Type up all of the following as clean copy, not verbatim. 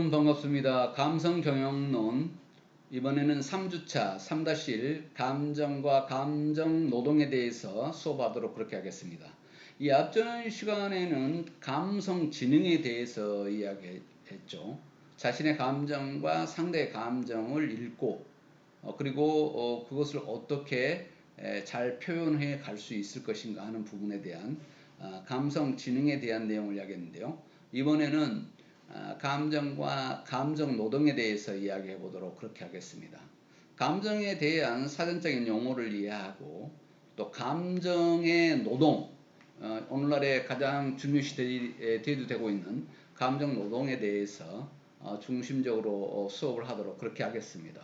여러분 반갑습니다. 감성경영론 이번에는 3주차 3-1 감정과 감정노동에 대해서 수업하도록 그렇게 하겠습니다. 이 앞전 시간에는 감성지능에 대해서 이야기했죠. 자신의 감정과 상대의 감정을 읽고 그리고 그것을 어떻게 잘 표현해 갈 수 있을 것인가 하는 부분에 대한 감성지능에 대한 내용을 이야기했는데요. 이번에는 감정과 감정 노동에 대해서 이야기해 보도록 그렇게 하겠습니다. 감정에 대한 사전적인 용어를 이해하고 또 감정의 노동, 오늘날에 가장 중요시 대두되고 있는 감정 노동에 대해서 중심적으로 수업을 하도록 그렇게 하겠습니다.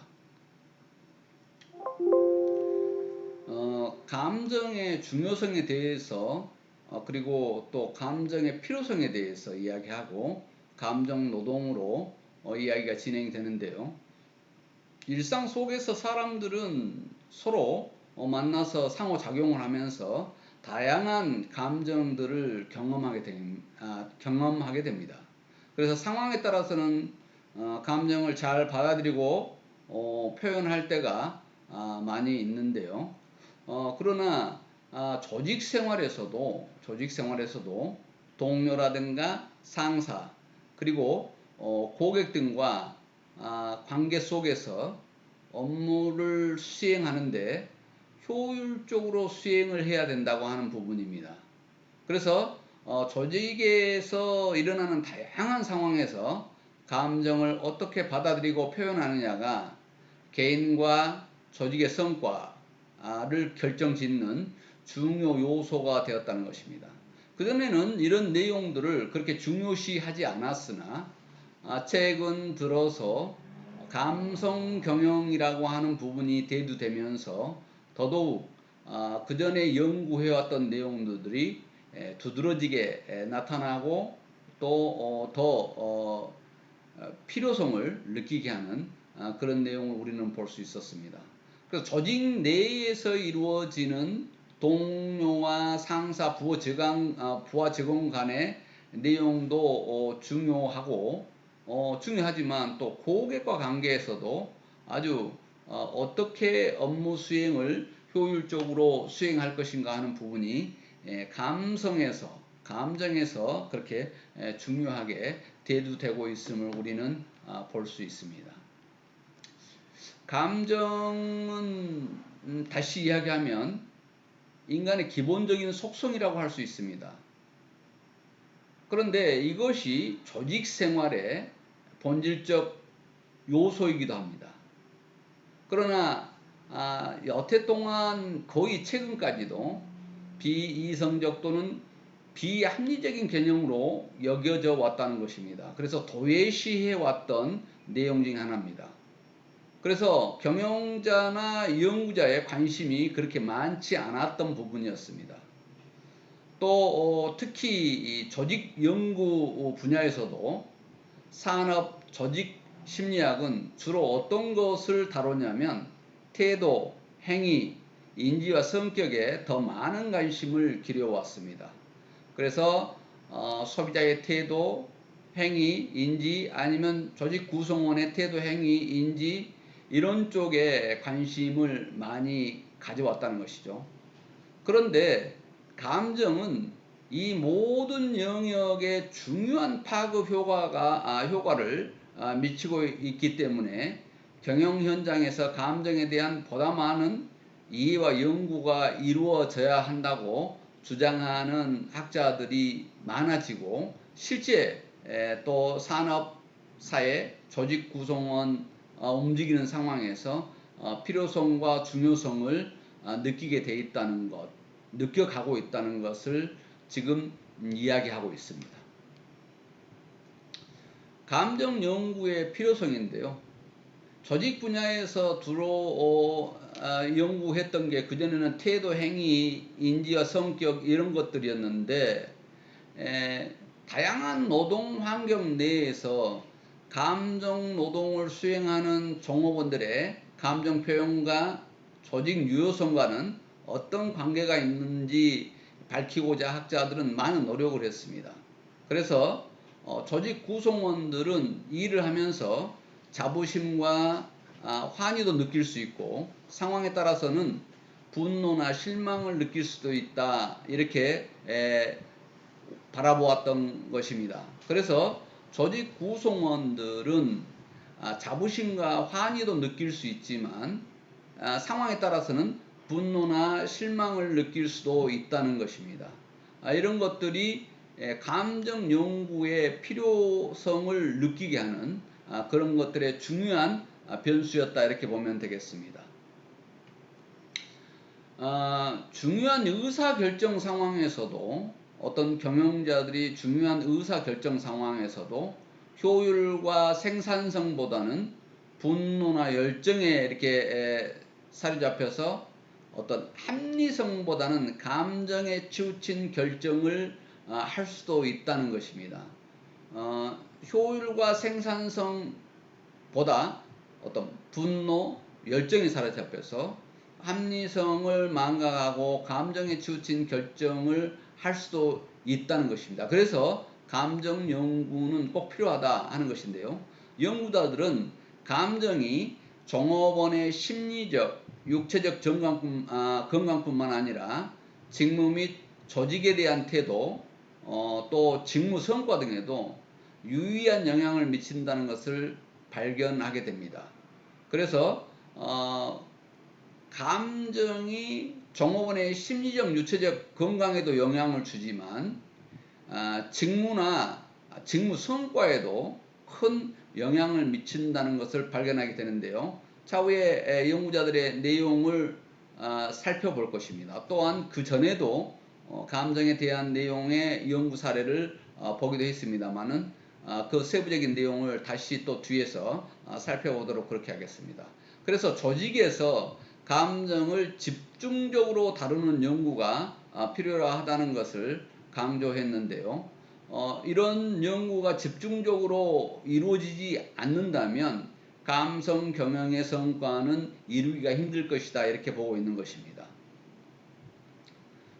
감정의 중요성에 대해서 그리고 또 감정의 필요성에 대해서 이야기하고 감정 노동으로 이야기가 진행되는데요. 일상 속에서 사람들은 서로 만나서 상호작용을 하면서 다양한 감정들을 경험하게 됩니다. 그래서 상황에 따라서는 감정을 잘 받아들이고 표현할 때가 많이 있는데요. 그러나 조직 생활에서도 동료라든가 상사 그리고 고객 등과 관계 속에서 업무를 수행하는데 효율적으로 수행을 해야 된다고 하는 부분입니다. 그래서 조직에서 일어나는 다양한 상황에서 감정을 어떻게 받아들이고 표현하느냐가 개인과 조직의 성과를 결정짓는 중요 요소가 되었다는 것입니다. 그전에는 이런 내용들을 그렇게 중요시하지 않았으나 최근 들어서 감성 경영이라고 하는 부분이 대두되면서 더더욱 그전에 연구해왔던 내용들이 두드러지게 나타나고 또 더 필요성을 느끼게 하는 그런 내용을 우리는 볼 수 있었습니다. 그래서 조직 내에서 이루어지는 동료와 상사, 부하 직원 간의 내용도 중요하지만 또 고객과 관계에서도 아주 어떻게 업무 수행을 효율적으로 수행할 것인가 하는 부분이 감정에서 그렇게 중요하게 대두되고 있음을 우리는 볼 수 있습니다. 감정은 다시 이야기하면 인간의 기본적인 속성이라고 할 수 있습니다. 그런데 이것이 조직 생활의 본질적 요소이기도 합니다. 그러나 여태 동안 거의 최근까지도 비이성적 또는 비합리적인 개념으로 여겨져 왔다는 것입니다. 그래서 도외시해 왔던 내용 중 하나입니다. 그래서 경영자나 연구자의 관심이 그렇게 많지 않았던 부분이었습니다. 또 특히 이 조직 연구 분야에서도 산업 조직 심리학은 주로 어떤 것을 다루냐면 태도, 행위, 인지와 성격에 더 많은 관심을 기울여왔습니다. 그래서 소비자의 태도, 행위, 인지 아니면 조직 구성원의 태도, 행위, 인지 이런 쪽에 관심을 많이 가져왔다는 것이죠. 그런데 감정은 이 모든 영역에 중요한 파급 효과를 미치고 있기 때문에 경영 현장에서 감정에 대한 보다 많은 이해와 연구가 이루어져야 한다고 주장하는 학자들이 많아지고 실제 또 산업, 사회, 조직 구성원 움직이는 상황에서 필요성과 중요성을 느끼게 돼 있다는 것, 느껴가고 있다는 것을 지금 이야기하고 있습니다. 감정 연구의 필요성인데요. 조직 분야에서 연구했던 게 그전에는 태도, 행위, 인지와 성격 이런 것들이었는데 다양한 노동 환경 내에서 감정 노동을 수행하는 종업원들의 감정 표현과 조직 유효성과는 어떤 관계가 있는지 밝히고자 학자들은 많은 노력을 했습니다. 그래서 조직 구성원들은 일을 하면서 자부심과 환희도 느낄 수 있고 상황에 따라서는 분노나 실망을 느낄 수도 있다. 이렇게 바라보았던 것입니다. 그래서 조직 구성원들은 자부심과 환희도 느낄 수 있지만 상황에 따라서는 분노나 실망을 느낄 수도 있다는 것입니다. 이런 것들이 감정 연구의 필요성을 느끼게 하는 그런 것들의 중요한 변수였다 이렇게 보면 되겠습니다. 중요한 의사결정 상황에서도 어떤 경영자들이 중요한 의사결정 상황에서도 효율과 생산성보다는 분노나 열정에 이렇게 사로잡혀서 어떤 합리성보다는 감정에 치우친 결정을 할 수도 있다는 것입니다. 효율과 생산성보다 어떤 분노, 열정에 사로잡혀서 합리성을 망각하고 감정에 치우친 결정을 할 수도 있다는 것입니다. 그래서 감정 연구는 꼭 필요하다 하는 것인데요. 연구자들은 감정이 종업원의 심리적, 육체적 건강뿐만 아니라 직무 및 조직에 대한 태도, 또 직무 성과 등에도 유의한 영향을 미친다는 것을 발견하게 됩니다. 그래서 감정이 종업원의 심리적, 육체적 건강에도 영향을 주지만 직무나 직무 성과에도 큰 영향을 미친다는 것을 발견하게 되는데요. 차후에 연구자들의 내용을 살펴볼 것입니다. 또한 그 전에도 감정에 대한 내용의 연구 사례를 보기도 했습니다만은 그 세부적인 내용을 다시 또 뒤에서 살펴보도록 그렇게 하겠습니다. 그래서 조직에서 감정을 집중적으로 다루는 연구가 필요하다는 것을 강조했는데요. 이런 연구가 집중적으로 이루어지지 않는다면 감성 경영의 성과는 이루기가 힘들 것이다 이렇게 보고 있는 것입니다.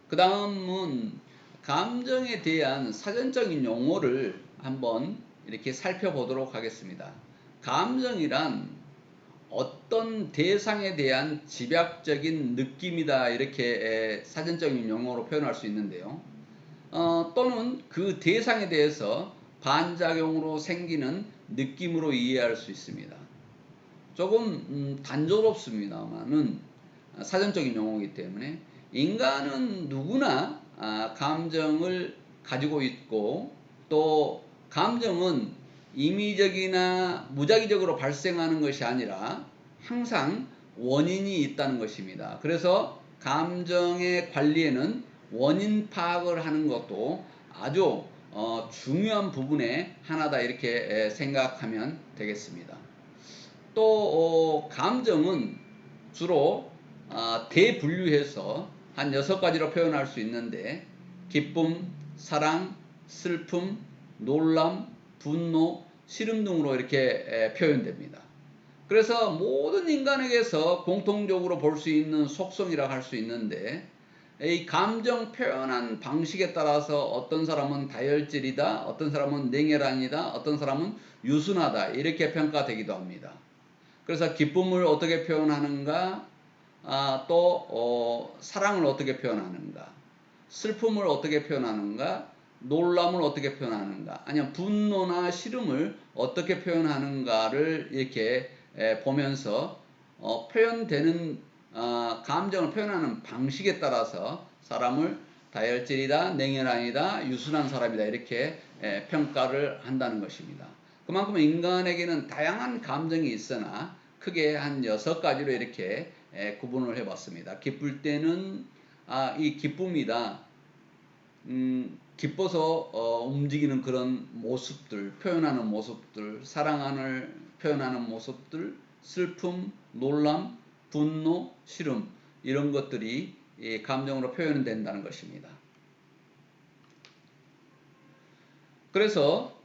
그 다음은 감정에 대한 사전적인 용어를 한번 이렇게 살펴보도록 하겠습니다. 감정이란 어떤 대상에 대한 집약적인 느낌이다 이렇게 사전적인 용어로 표현할 수 있는데요. 또는 그 대상에 대해서 반작용으로 생기는 느낌으로 이해할 수 있습니다. 조금 단조롭습니다만은 사전적인 용어이기 때문에 인간은 누구나 감정을 가지고 있고 또 감정은 임의적이나 무작위적으로 발생하는 것이 아니라 항상 원인이 있다는 것입니다. 그래서 감정의 관리에는 원인 파악을 하는 것도 아주 중요한 부분의 하나다 이렇게 생각하면 되겠습니다. 또 감정은 주로 대분류해서 한 6가지로 표현할 수 있는데 기쁨, 사랑, 슬픔, 놀람, 분노, 싫음 등으로 이렇게 표현됩니다. 그래서 모든 인간에게서 공통적으로 볼 수 있는 속성이라고 할 수 있는데 이 감정 표현한 방식에 따라서 어떤 사람은 다혈질이다, 어떤 사람은 냉혈한이다, 어떤 사람은 유순하다 이렇게 평가되기도 합니다. 그래서 기쁨을 어떻게 표현하는가, 또 사랑을 어떻게 표현하는가, 슬픔을 어떻게 표현하는가, 놀람을 어떻게 표현하는가, 아니면 분노나 싫음을 어떻게 표현하는가를 이렇게 보면서 표현되는 감정을 표현하는 방식에 따라서 사람을 다혈질이다, 냉혈한이다, 유순한 사람이다 이렇게 평가를 한다는 것입니다. 그만큼 인간에게는 다양한 감정이 있으나 크게 한 6가지로 이렇게 구분을 해봤습니다. 기쁠 때는 이 기쁨이다. 기뻐서 움직이는 그런 모습들, 표현하는 모습들, 사랑을 표현하는 모습들, 슬픔, 놀람, 분노, 싫음 이런 것들이 감정으로 표현된다는 것입니다. 그래서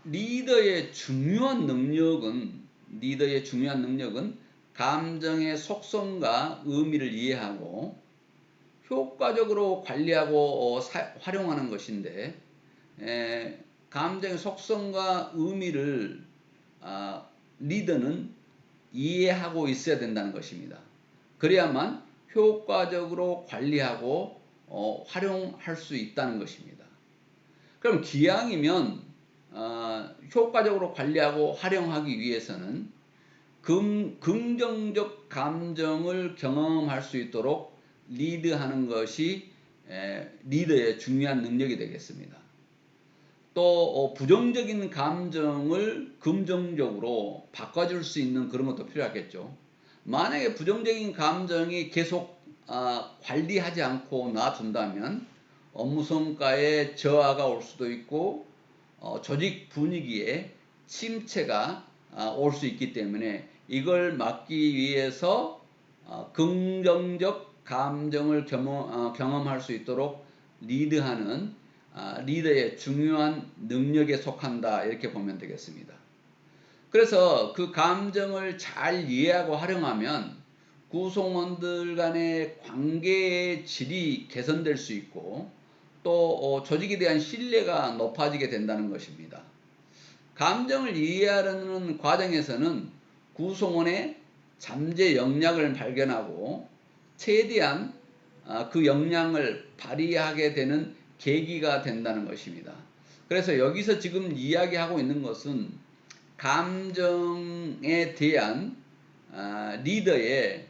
리더의 중요한 능력은 감정의 속성과 의미를 이해하고 효과적으로 관리하고 활용하는 것인데 감정의 속성과 의미를 리더는 이해하고 있어야 된다는 것입니다. 그래야만 효과적으로 관리하고 활용할 수 있다는 것입니다. 그럼 기왕이면 효과적으로 관리하고 활용하기 위해서는 긍정적 감정을 경험할 수 있도록 리드하는 것이 리더의 중요한 능력이 되겠습니다. 또 부정적인 감정을 긍정적으로 바꿔줄 수 있는 그런 것도 필요하겠죠. 만약에 부정적인 감정이 계속 관리하지 않고 놔둔다면 업무 성과에 저하가 올 수도 있고 조직 분위기에 침체가 올 수 있기 때문에 이걸 막기 위해서 긍정적 감정을 경험할 수 있도록 리드하는 리더의 중요한 능력에 속한다, 이렇게 보면 되겠습니다. 그래서 그 감정을 잘 이해하고 활용하면 구성원들 간의 관계의 질이 개선될 수 있고 또 조직에 대한 신뢰가 높아지게 된다는 것입니다. 감정을 이해하려는 과정에서는 구성원의 잠재 역량을 발견하고 최대한 그 역량을 발휘하게 되는 계기가 된다는 것입니다. 그래서 여기서 지금 이야기하고 있는 것은 감정에 대한 리더의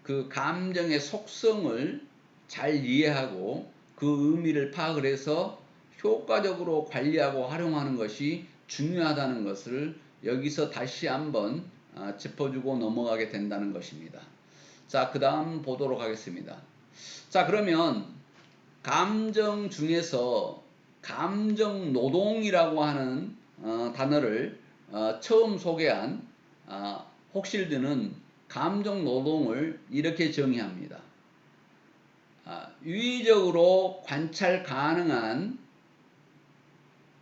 그 감정의 속성을 잘 이해하고 그 의미를 파악을 해서 효과적으로 관리하고 활용하는 것이 중요하다는 것을 여기서 다시 한번 짚어주고 넘어가게 된다는 것입니다. 자, 그 다음 보도록 하겠습니다. 자, 그러면 감정 중에서 감정 노동이라고 하는 단어를 처음 소개한 혹실드는 감정 노동을 이렇게 정의합니다. 유의적으로 관찰 가능한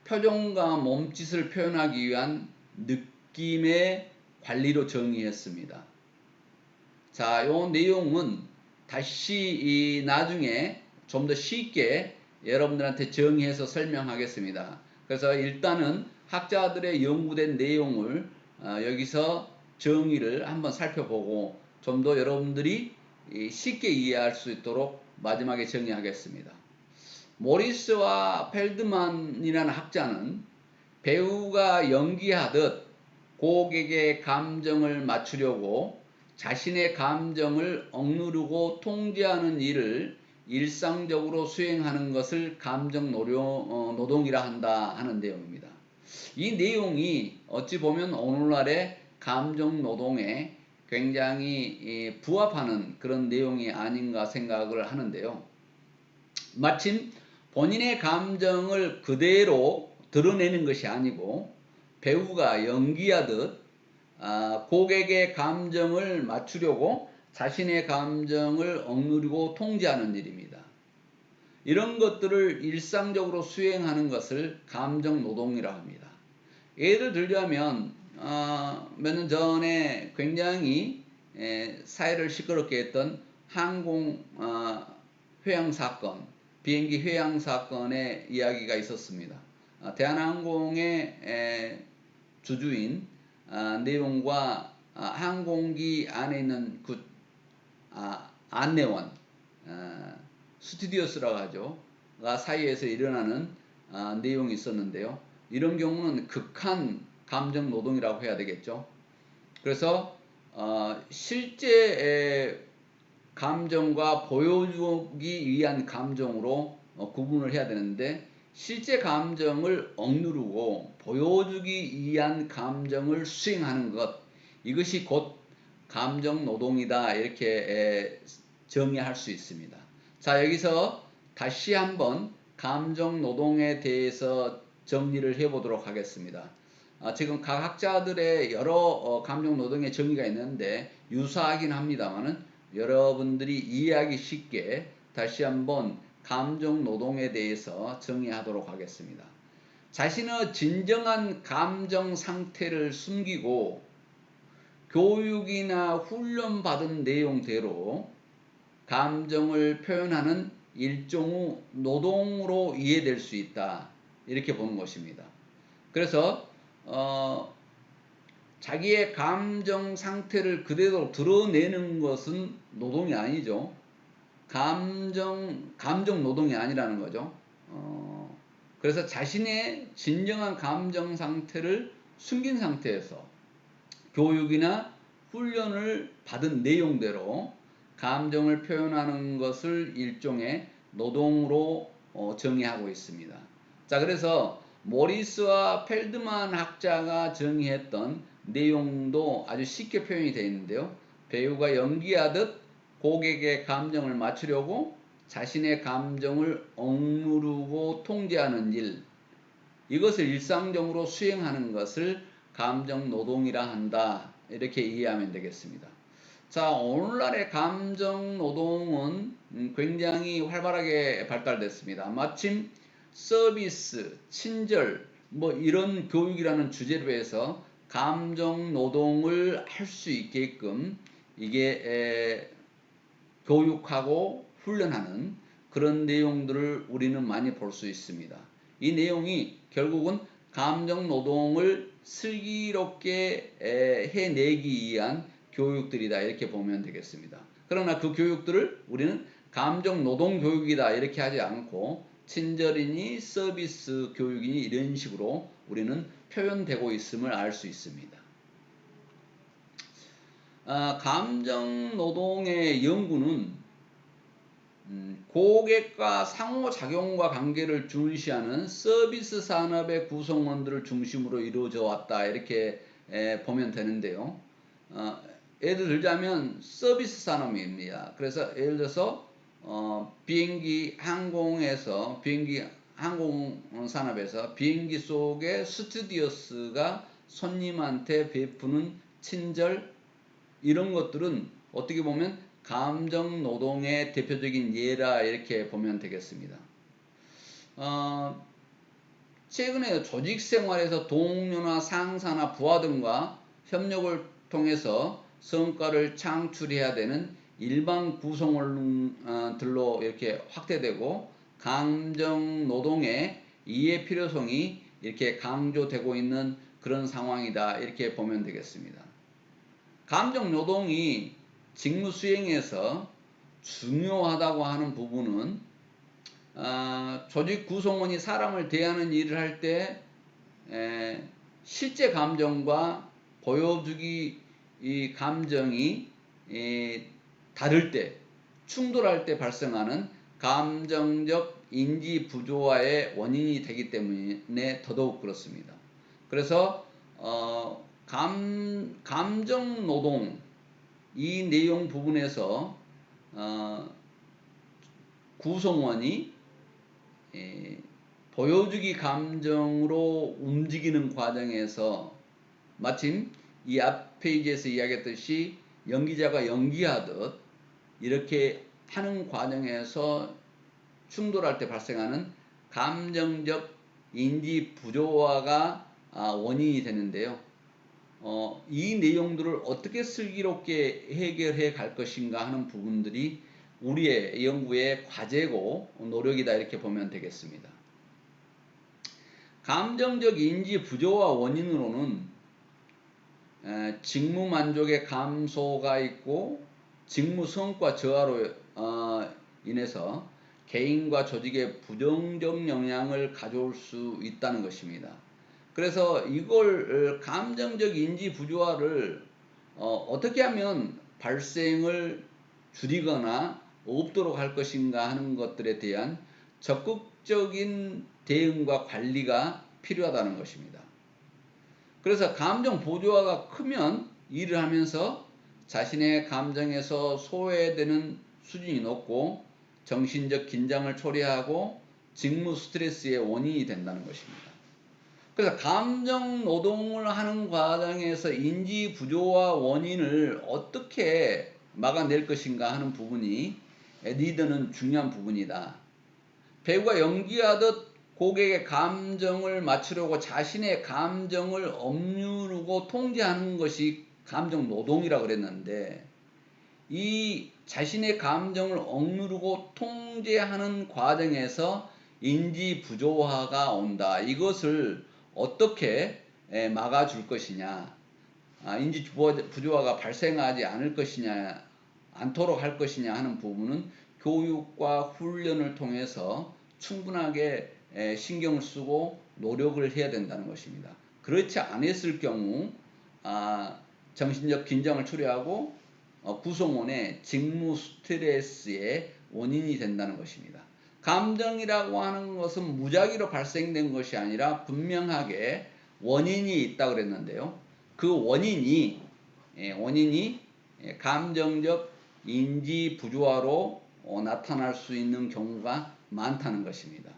표정과 몸짓을 표현하기 위한 느낌의 관리로 정의했습니다. 자, 요 내용은 다시 나중에 좀 더 쉽게 여러분들한테 정의해서 설명하겠습니다. 그래서 일단은 학자들의 연구된 내용을 여기서 정의를 한번 살펴보고 좀 더 여러분들이 쉽게 이해할 수 있도록 마지막에 정의하겠습니다. 모리스와 펠드만이라는 학자는 배우가 연기하듯 고객의 감정을 맞추려고 자신의 감정을 억누르고 통제하는 일을 일상적으로 수행하는 것을 감정 노동이라 한다 하는 내용입니다. 이 내용이 어찌 보면 오늘날의 감정 노동에 굉장히 부합하는 그런 내용이 아닌가 생각을 하는데요. 마침 본인의 감정을 그대로 드러내는 것이 아니고 배우가 연기하듯 고객의 감정을 맞추려고 자신의 감정을 억누르고 통제하는 일입니다. 이런 것들을 일상적으로 수행하는 것을 감정 노동이라고 합니다. 예를 들자면 몇 년 전에 굉장히 사회를 시끄럽게 했던 항공 회항 사건, 비행기 회항 사건의 이야기가 있었습니다. 대한항공의 주주인 내용과 항공기 안에 있는 그 안내원 스튜디오스라고 하죠. 사이에서 일어나는 내용이 있었는데요. 이런 경우는 극한 감정 노동이라고 해야 되겠죠. 그래서 실제 감정과 보여주기 위한 감정으로 구분을 해야 되는데 실제 감정을 억누르고 보여주기 위한 감정을 수행하는 것, 이것이 곧 감정 노동이다, 이렇게 정의할 수 있습니다. 자, 여기서 다시 한번 감정 노동에 대해서 정리를 해보도록 하겠습니다. 지금 각 학자들의 여러 감정 노동의 정의가 있는데 유사하긴 합니다만은 여러분들이 이해하기 쉽게 다시 한번 감정 노동에 대해서 정의하도록 하겠습니다. 자신의 진정한 감정 상태를 숨기고 교육이나 훈련받은 내용대로 감정을 표현하는 일종의 노동으로 이해될 수 있다, 이렇게 보는 것입니다. 그래서 자기의 감정 상태를 그대로 드러내는 것은 노동이 아니죠. 감정 노동이 아니라는 거죠. 그래서 자신의 진정한 감정 상태를 숨긴 상태에서 교육이나 훈련을 받은 내용대로 감정을 표현하는 것을 일종의 노동으로 정의하고 있습니다. 자, 그래서 모리스와 펠드만 학자가 정의했던 내용도 아주 쉽게 표현이 되어 있는데요. 배우가 연기하듯 고객의 감정을 맞추려고 자신의 감정을 억누르고 통제하는 일, 이것을 일상적으로 수행하는 것을 감정 노동이라 한다. 이렇게 이해하면 되겠습니다. 자, 오늘날의 감정 노동은 굉장히 활발하게 발달됐습니다. 마침 서비스, 친절, 이런 교육이라는 주제로 해서 감정 노동을 할 수 있게끔 이게 교육하고 훈련하는 그런 내용들을 우리는 많이 볼 수 있습니다. 이 내용이 결국은 감정 노동을 슬기롭게 해내기 위한 교육들이다, 이렇게 보면 되겠습니다. 그러나 그 교육들을 우리는 감정 노동 교육이다 이렇게 하지 않고 친절이니 서비스 교육이니 이런 식으로 우리는 표현되고 있음을 알 수 있습니다. 감정 노동의 연구는 고객과 상호작용과 관계를 중시하는 서비스 산업의 구성원들을 중심으로 이루어져 왔다, 이렇게 보면 되는데요. 예를 들자면 서비스 산업입니다. 그래서 예를 들어서 비행기 항공 산업에서 비행기 속의 스튜디오스가 손님한테 베푸는 친절, 이런 것들은 어떻게 보면 감정 노동의 대표적인 예라, 이렇게 보면 되겠습니다. 최근에 조직 생활에서 동료나 상사나 부하 등과 협력을 통해서 성과를 창출해야 되는 일반 구성원들로 이렇게 확대되고 감정 노동의 이해 필요성이 이렇게 강조되고 있는 그런 상황이다, 이렇게 보면 되겠습니다. 감정 노동이 직무 수행에서 중요하다고 하는 부분은 조직 구성원이 사람을 대하는 일을 할 때 실제 감정과 보여주기 이 감정이 다를 때, 충돌할 때 발생하는 감정적 인지 부조화의 원인이 되기 때문에 더더욱 그렇습니다. 그래서 감정 노동 이 내용 부분에서 구성원이 보여주기 감정으로 움직이는 과정에서 마침 이 앞 페이지에서 이야기했듯이 연기자가 연기하듯 이렇게 하는 과정에서 충돌할 때 발생하는 감정적 인지 부조화가 원인이 되는데요. 이 내용들을 어떻게 슬기롭게 해결해 갈 것인가 하는 부분들이 우리의 연구의 과제고 노력이다, 이렇게 보면 되겠습니다. 감정적 인지 부조화 원인으로는 직무 만족의 감소가 있고 직무 성과 저하로 인해서 개인과 조직에 부정적 영향을 가져올 수 있다는 것입니다. 그래서 이걸 감정적 인지 부조화를 어떻게 하면 발생을 줄이거나 없도록 할 것인가 하는 것들에 대한 적극적인 대응과 관리가 필요하다는 것입니다. 그래서 감정 부조화가 크면 일을 하면서 자신의 감정에서 소외되는 수준이 높고 정신적 긴장을 초래하고 직무 스트레스의 원인이 된다는 것입니다. 그래서 감정 노동을 하는 과정에서 인지 부조화 원인을 어떻게 막아낼 것인가 하는 부분이 리더는 중요한 부분이다. 배우가 연기하듯 고객의 감정을 맞추려고 자신의 감정을 억누르고 통제하는 것이 감정 노동이라고 그랬는데, 이 자신의 감정을 억누르고 통제하는 과정에서 인지 부조화가 온다. 이것을 어떻게 막아줄 것이냐, 인지 부조화가 발생하지 않을 것이냐, 않도록 할 것이냐 하는 부분은 교육과 훈련을 통해서 충분하게 신경을 쓰고 노력을 해야 된다는 것입니다. 그렇지 않았을 경우 정신적 긴장을 초래하고 구성원의 직무 스트레스의 원인이 된다는 것입니다. 감정이라고 하는 것은 무작위로 발생된 것이 아니라 분명하게 원인이 있다고 그랬는데요. 그 원인이 감정적 인지 부조화로 나타날 수 있는 경우가 많다는 것입니다.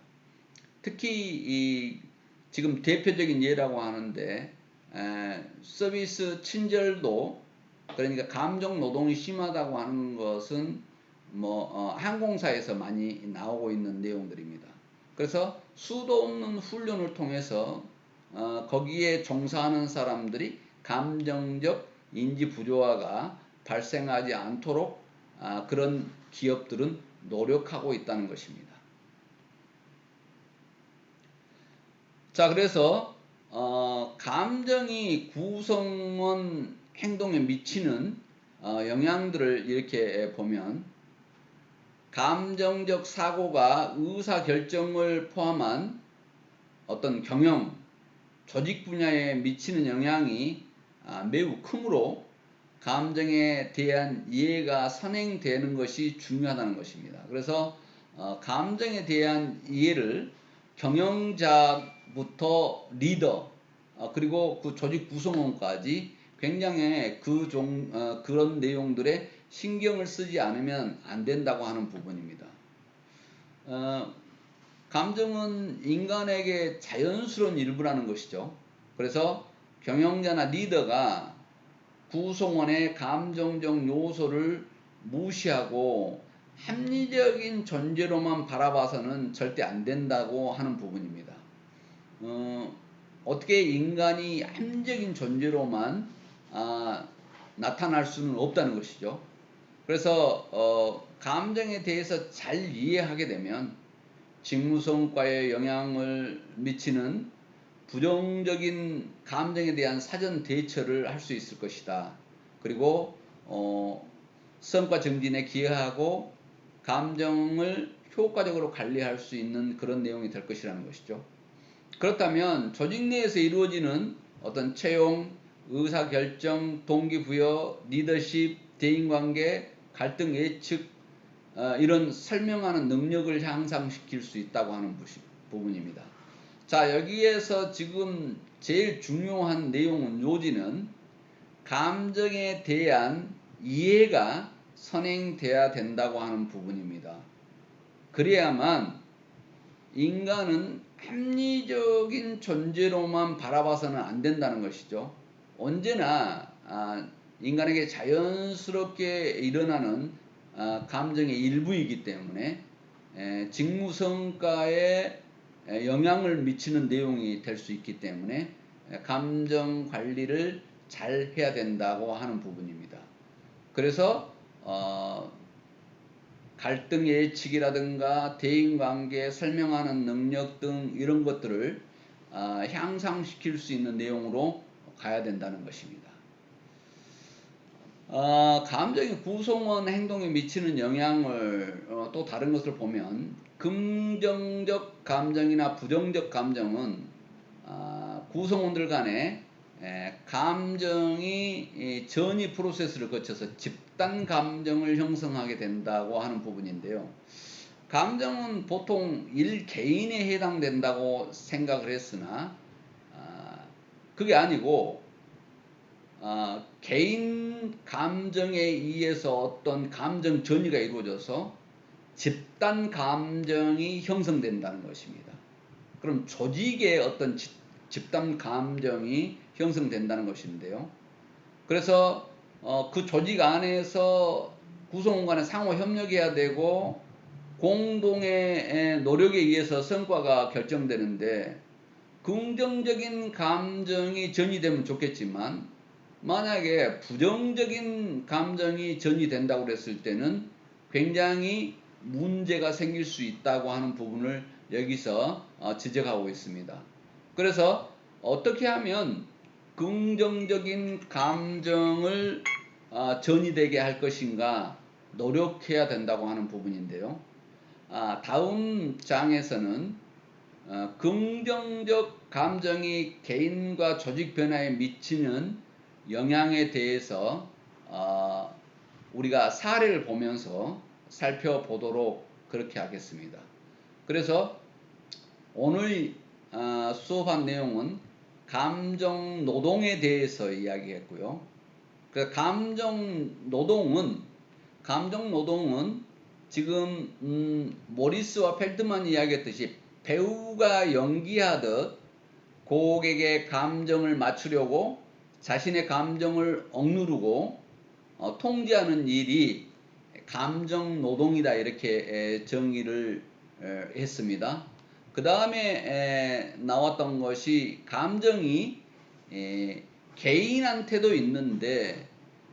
특히 지금 대표적인 예라고 하는데 서비스 친절도, 그러니까 감정 노동이 심하다고 하는 것은 항공사에서 많이 나오고 있는 내용들입니다. 그래서 수도 없는 훈련을 통해서 거기에 종사하는 사람들이 감정적 인지 부조화가 발생하지 않도록 그런 기업들은 노력하고 있다는 것입니다. 자, 그래서 감정이 구성원 행동에 미치는 영향들을 이렇게 보면, 감정적 사고가 의사결정을 포함한 어떤 경영, 조직 분야에 미치는 영향이 매우 크므로 감정에 대한 이해가 선행되는 것이 중요하다는 것입니다. 그래서 감정에 대한 이해를 경영자부터 리더, 그리고 그 조직 구성원까지 굉장히 그런 내용들에 신경을 쓰지 않으면 안 된다고 하는 부분입니다. 감정은 인간에게 자연스러운 일부라는 것이죠. 그래서 경영자나 리더가 구성원의 감정적 요소를 무시하고 합리적인 존재로만 바라봐서는 절대 안 된다고 하는 부분입니다. 어떻게 인간이 합리적인 존재로만 나타날 수는 없다는 것이죠. 그래서 감정에 대해서 잘 이해하게 되면 직무성과에 영향을 미치는 부정적인 감정에 대한 사전 대처를 할 수 있을 것이다. 그리고 성과 증진에 기여하고 감정을 효과적으로 관리할 수 있는 그런 내용이 될 것이라는 것이죠. 그렇다면 조직 내에서 이루어지는 어떤 채용, 의사결정, 동기부여, 리더십, 대인관계, 갈등 예측, 이런 설명하는 능력을 향상시킬 수 있다고 하는 부분입니다. 자, 여기에서 지금 제일 중요한 내용은, 요지는 감정에 대한 이해가 선행돼야 된다고 하는 부분입니다. 그래야만 인간은 합리적인 존재로만 바라봐서는 안 된다는 것이죠. 언제나 인간에게 자연스럽게 일어나는 감정의 일부이기 때문에 직무성과에 영향을 미치는 내용이 될 수 있기 때문에 감정 관리를 잘 해야 된다고 하는 부분입니다. 그래서 갈등 예측이라든가 대인관계 설명하는 능력 등 이런 것들을 향상시킬 수 있는 내용으로 가야 된다는 것입니다. 감정이 구성원 행동에 미치는 영향을 또 다른 것을 보면, 긍정적 감정이나 부정적 감정은 구성원들 간에 감정이 전이 프로세스를 거쳐서 집단 감정을 형성하게 된다고 하는 부분인데요. 감정은 보통 일개인에 해당된다고 생각을 했으나 그게 아니고 개인 감정에 의해서 어떤 감정 전이가 이루어져서 집단 감정이 형성된다는 것입니다. 그럼 조직의 어떤 집단 감정이 형성된다는 것인데요. 그래서 그 조직 안에서 구성원 간에 상호 협력해야 되고 공동의 노력에 의해서 성과가 결정되는데, 긍정적인 감정이 전이되면 좋겠지만 만약에 부정적인 감정이 전이된다고 그랬을 때는 굉장히 문제가 생길 수 있다고 하는 부분을 여기서 지적하고 있습니다. 그래서 어떻게 하면 긍정적인 감정을 전이되게 할 것인가 노력해야 된다고 하는 부분인데요. 다음 장에서는 긍정적 감정이 개인과 조직 변화에 미치는 영향에 대해서 우리가 사례를 보면서 살펴보도록 그렇게 하겠습니다. 그래서 오늘 수업한 내용은 감정 노동에 대해서 이야기했고요. 그 감정 노동은 지금 모리스와 펠트만이 이야기했듯이 배우가 연기하듯 고객의 감정을 맞추려고 자신의 감정을 억누르고 통제하는 일이 감정 노동이다 이렇게 정의를 했습니다. 그 다음에 나왔던 것이 감정이 개인한테도 있는데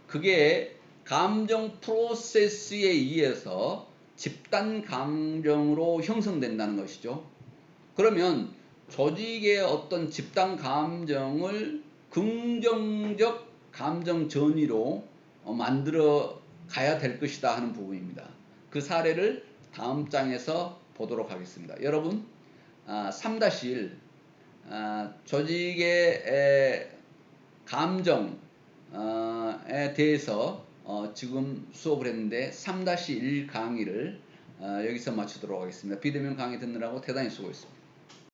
그게 감정 프로세스에 의해서 집단 감정으로 형성된다는 것이죠. 그러면 조직의 어떤 집단 감정을 긍정적 감정 전이로 만들어 가야 될 것이다 하는 부분입니다. 그 사례를 다음 장에서 보도록 하겠습니다. 여러분 3-1 조직의 감정에 대해서 지금 수업을 했는데 3-1 강의를 여기서 마치도록 하겠습니다. 비대면 강의 듣느라고 대단히 수고했습니다.